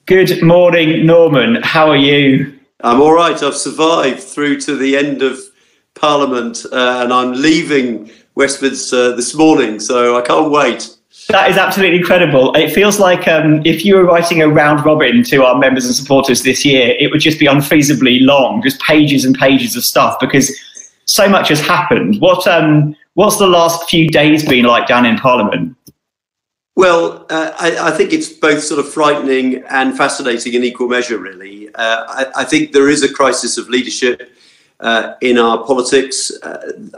Good morning, Norman. How are you? I'm all right. I've survived through to the end of Parliament and I'm leaving Westminster this morning, so I can't wait. That is absolutely incredible. It feels like if you were writing a round robin to our members and supporters this year, it would just be unfeasibly long, just pages and pages of stuff, because so much has happened. What's the last few days been like down in Parliament? Well, I think it's both sort of frightening and fascinating in equal measure, really. I think there is a crisis of leadership in our politics.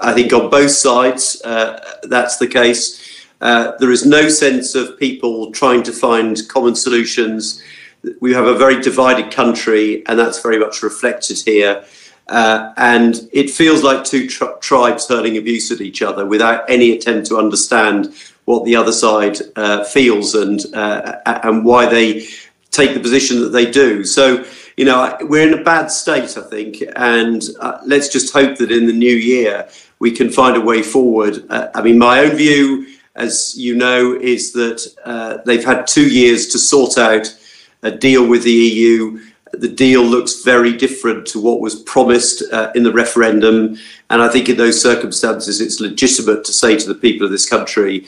I think on both sides that's the case. There is no sense of people trying to find common solutions. We have a very divided country, and that's very much reflected here. And it feels like two tribes hurling abuse at each other without any attempt to understand what the other side feels and why they take the position that they do. So, you know, we're in a bad state, I think, and let's just hope that in the new year we can find a way forward. I mean, my own view, as you know, is that they've had 2 years to sort out a deal with the EU. The deal looks very different to what was promised in the referendum. And I think in those circumstances, it's legitimate to say to the people of this country,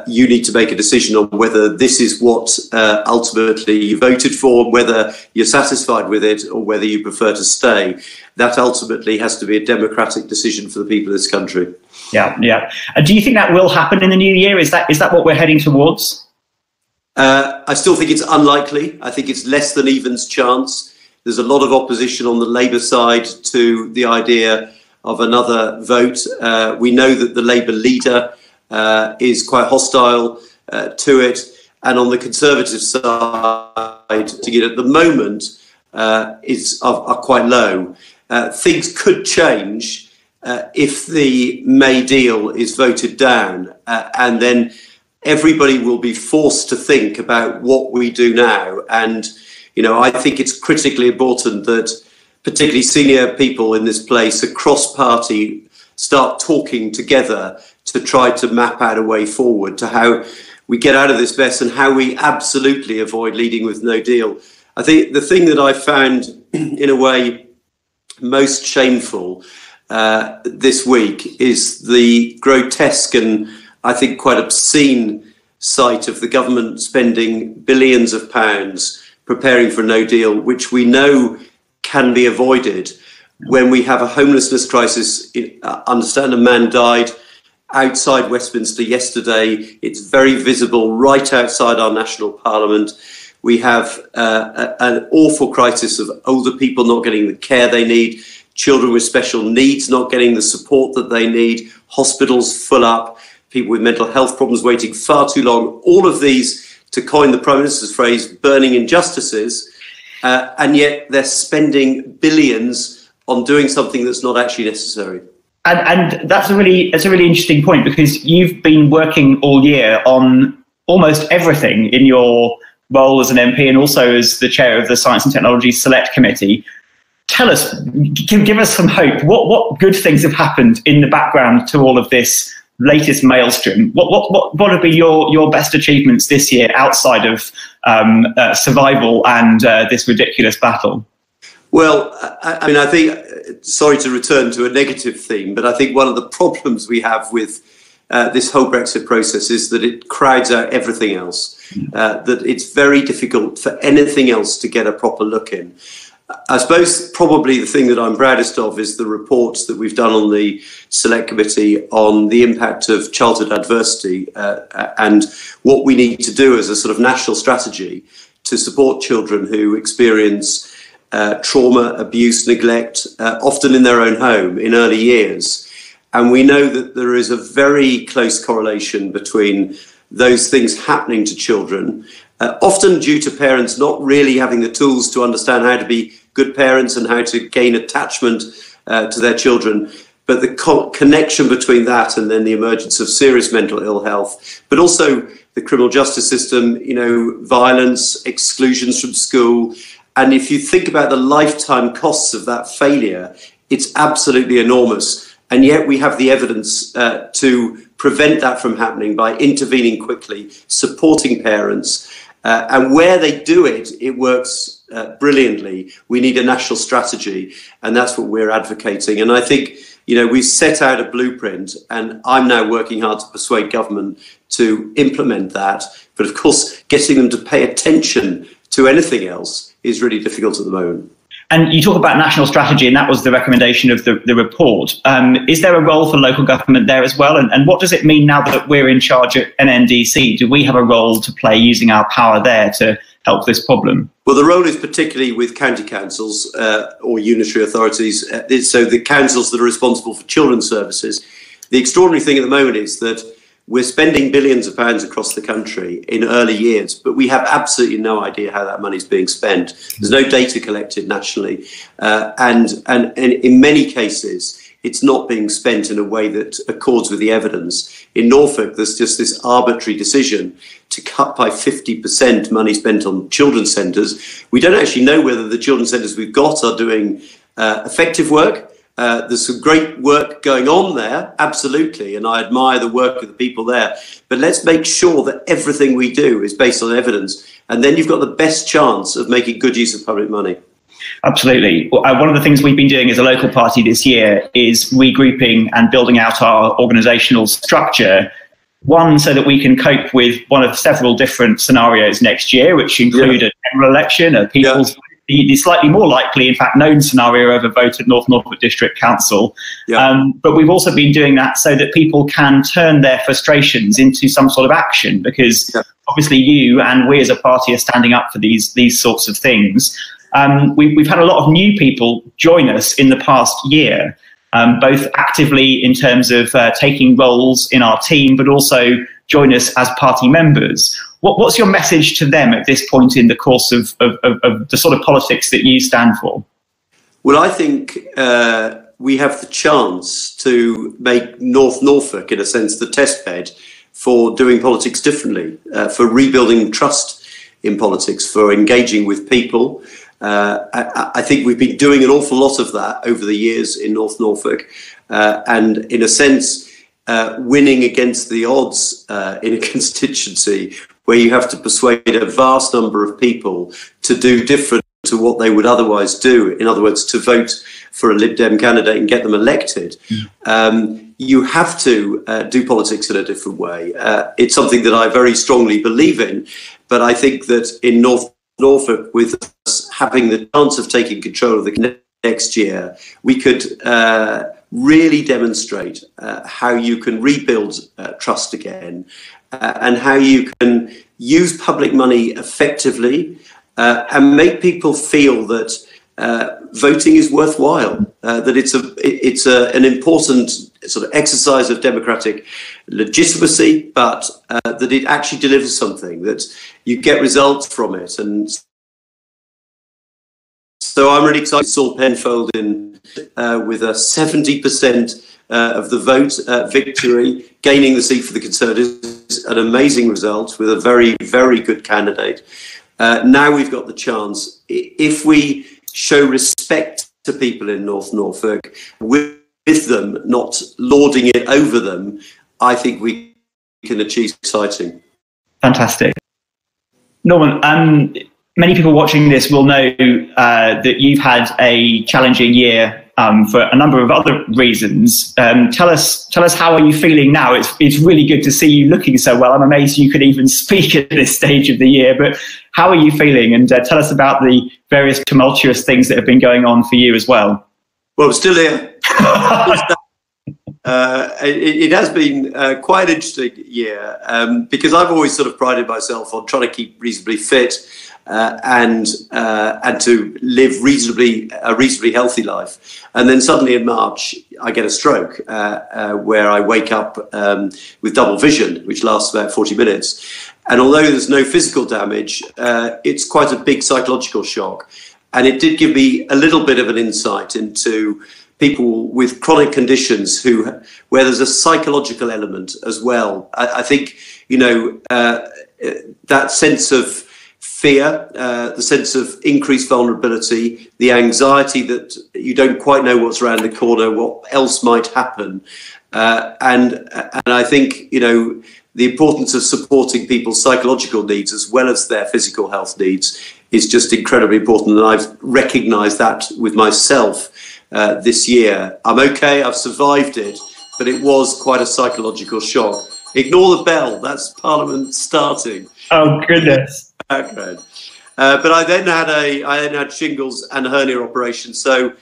you need to make a decision on whether this is what ultimately you voted for, whether you're satisfied with it or whether you prefer to stay. That ultimately has to be a democratic decision for the people of this country. Yeah. Do you think that will happen in the new year? Is that what we're heading towards? I still think it's unlikely. I think it's less than even's chance. There's a lot of opposition on the Labour side to the idea of another vote. We know that the Labour leader is quite hostile to it. And on the Conservative side, at the moment, are quite low. Things could change if the May deal is voted down, and then everybody will be forced to think about what we do now. And, you know, I think it's critically important that particularly senior people in this place across party start talking together to try to map out a way forward to how we get out of this mess and how we absolutely avoid leading with no deal. I think the thing that I found in a way most shameful this week is the grotesque and I think quite obscene sight of the government spending billions of pounds preparing for no deal, which we know can be avoided when we have a homelessness crisis. Understand a man died outside Westminster yesterday. It's very visible right outside our national parliament. We have an awful crisis of older people not getting the care they need, children with special needs not getting the support that they need, hospitals full up, people with mental health problems waiting far too long. All of these, to coin the Prime Minister's phrase, burning injustices, and yet they're spending billions on doing something that's not actually necessary. And that's a really interesting point, because you've been working all year on almost everything in your role as an MP and also as the chair of the Science and Technology Select Committee. Tell us, give us some hope. What good things have happened in the background to all of this latest maelstrom? What have been your best achievements this year outside of survival and this ridiculous battle? Well, I mean, I think, sorry to return to a negative theme, but I think one of the problems we have with this whole Brexit process is that it crowds out everything else, that it's very difficult for anything else to get a proper look in. I suppose probably the thing that I'm proudest of is the reports that we've done on the Select Committee on the impact of childhood adversity and what we need to do as a sort of national strategy to support children who experience trauma, abuse, neglect, often in their own home in early years. And we know that there is a very close correlation between those things happening to children, often due to parents not really having the tools to understand how to be good parents and how to gain attachment to their children. But the connection between that and then the emergence of serious mental ill health, but also the criminal justice system, you know, violence, exclusions from school. And if you think about the lifetime costs of that failure, it's absolutely enormous. And yet we have the evidence to prevent that from happening by intervening quickly, supporting parents, And where they do it, it works brilliantly. We need a national strategy, and that's what we're advocating. And I think, we've set out a blueprint, and I'm now working hard to persuade government to implement that. But of course, getting them to pay attention to anything else is really difficult at the moment. And you talk about national strategy, and that was the recommendation of the report. Is there a role for local government there as well? And what does it mean now that we're in charge at NNDC? Do we have a role to play using our power there to help this problem? Well, the role is particularly with county councils or unitary authorities. So the councils that are responsible for children's services. The extraordinary thing at the moment is that we're spending billions of pounds across the country in early years, but we have absolutely no idea how that money is being spent. There's no data collected nationally. And in many cases, it's not being spent in a way that accords with the evidence. In Norfolk, there's just this arbitrary decision to cut by 50% money spent on children's centres. We don't actually know whether the children's centres we've got are doing effective work. There's some great work going on there, absolutely, and I admire the work of the people there. But let's make sure that everything we do is based on evidence, and then you've got the best chance of making good use of public money. Absolutely. One of the things we've been doing as a local party this year is regrouping and building out our organisational structure. One, so that we can cope with one of several different scenarios next year, which include a general election, a people's the slightly more likely, in fact, known scenario of a vote at North Norfolk District Council. But we've also been doing that so that people can turn their frustrations into some sort of action, because obviously you and we as a party are standing up for these sorts of things. We've had a lot of new people join us in the past year, both actively in terms of taking roles in our team, but also join us as party members. What's your message to them at this point in the course of the sort of politics that you stand for? Well, I think we have the chance to make North Norfolk, in a sense, the test bed for doing politics differently, for rebuilding trust in politics, for engaging with people. I think we've been doing an awful lot of that over the years in North Norfolk, and in a sense, winning against the odds in a constituency where you have to persuade a vast number of people to do different to what they would otherwise do. In other words, to vote for a Lib Dem candidate and get them elected. You have to do politics in a different way. It's something that I very strongly believe in, but I think that in North Norfolk, with us having the chance of taking control of the next year, we could really demonstrate how you can rebuild trust again, and how you can use public money effectively and make people feel that voting is worthwhile, that it's an important sort of exercise of democratic legitimacy, but that it actually delivers something, that you get results from it. And so I'm really excited. Saul Penfold in with a 70% of the vote victory, gaining the seat for the Conservatives, an amazing result with a very, very good candidate. Now we've got the chance, if we show respect to people in North Norfolk, with them, not lording it over them, I think we can achieve exciting. Fantastic. Norman, many people watching this will know that you've had a challenging year for a number of other reasons. Tell us how are you feeling now? It's really good to see you looking so well. I'm amazed you could even speak at this stage of the year, but how are you feeling? And tell us about the various tumultuous things that have been going on for you as well. Well, I'm still here. It has been quite an interesting year because I've always sort of prided myself on trying to keep reasonably fit and to live a reasonably healthy life. And then suddenly in March, I get a stroke where I wake up with double vision, which lasts about 40 minutes. And although there's no physical damage, it's quite a big psychological shock. And it did give me a little bit of an insight into people with chronic conditions where there's a psychological element as well. I think, that sense of fear, the sense of increased vulnerability, the anxiety that you don't quite know what's around the corner, what else might happen, And I think, the importance of supporting people's psychological needs as well as their physical health needs is just incredibly important. And I've recognised that with myself this year. I'm okay, I've survived it, but it was quite a psychological shock. Ignore the bell, that's Parliament starting. Oh, goodness. Background. But I then had shingles and hernia operation, so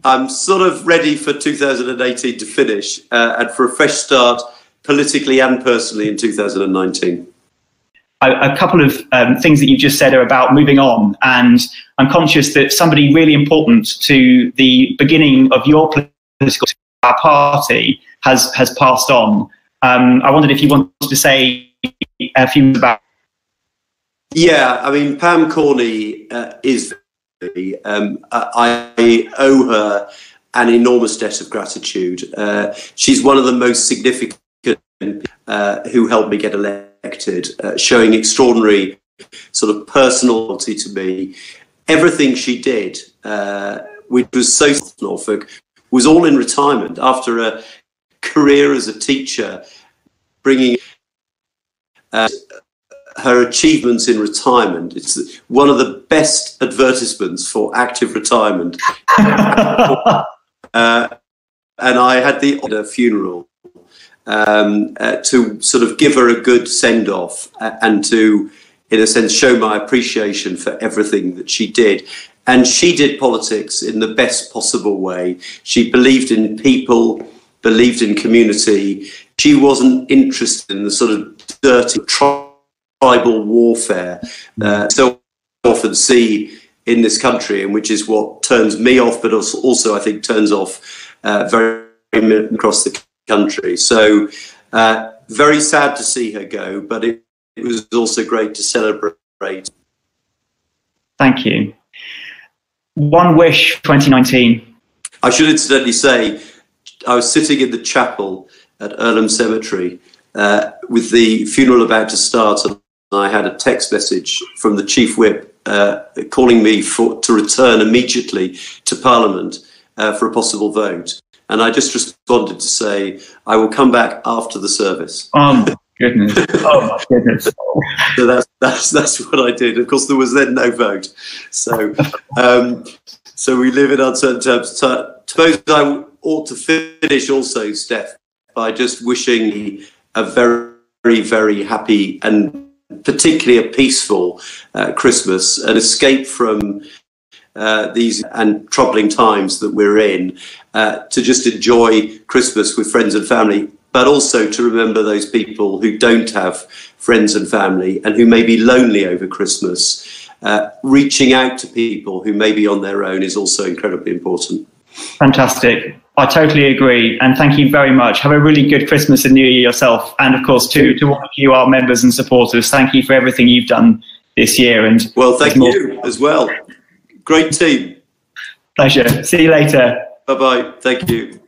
I'm sort of ready for 2018 to finish and for a fresh start politically and personally in 2019. A couple of things that you just said are about moving on, and I'm conscious that somebody really important to the beginning of your political party has passed on. I wondered if you wanted to say a few words about. Yeah, I mean, Pam Corney is. I owe her an enormous debt of gratitude. She's one of the most significant who helped me get elected, showing extraordinary sort of personality to me. Everything she did, which was so North Norfolk, was all in retirement after a career as a teacher, bringing her achievements in retirement. It's one of the best advertisements for active retirement. And I had the funeral to sort of give her a good send-off and to, in a sense, show my appreciation for everything that she did. And she did politics in the best possible way. She believed in people, believed in community. She wasn't interested in the sort of dirty tribal warfare so often see in this country, and which is what turns me off, but also I think turns off very across the country. So very sad to see her go, but it was also great to celebrate. Thank you. One wish 2019. I should incidentally say, I was sitting in the chapel at Earlham Cemetery with the funeral about to start, and I had a text message from the Chief Whip calling me to return immediately to Parliament for a possible vote. And I just responded to say, I will come back after the service. Oh, my goodness. Oh, my goodness. So that's what I did. Of course, there was then no vote. So so we live in uncertain times. Suppose I ought to finish also, Steph, by just wishing a very, very, very happy and particularly a peaceful Christmas, an escape from these and troubling times that we're in, to just enjoy Christmas with friends and family, but also to remember those people who don't have friends and family and who may be lonely over Christmas. Reaching out to people who may be on their own is also incredibly important. Fantastic. I totally agree. And thank you very much. Have a really good Christmas and New Year yourself. And of course, to all of you, our members and supporters, thank you for everything you've done this year. And well, thank you as well. Great team. Pleasure. See you later. Bye-bye. Thank you.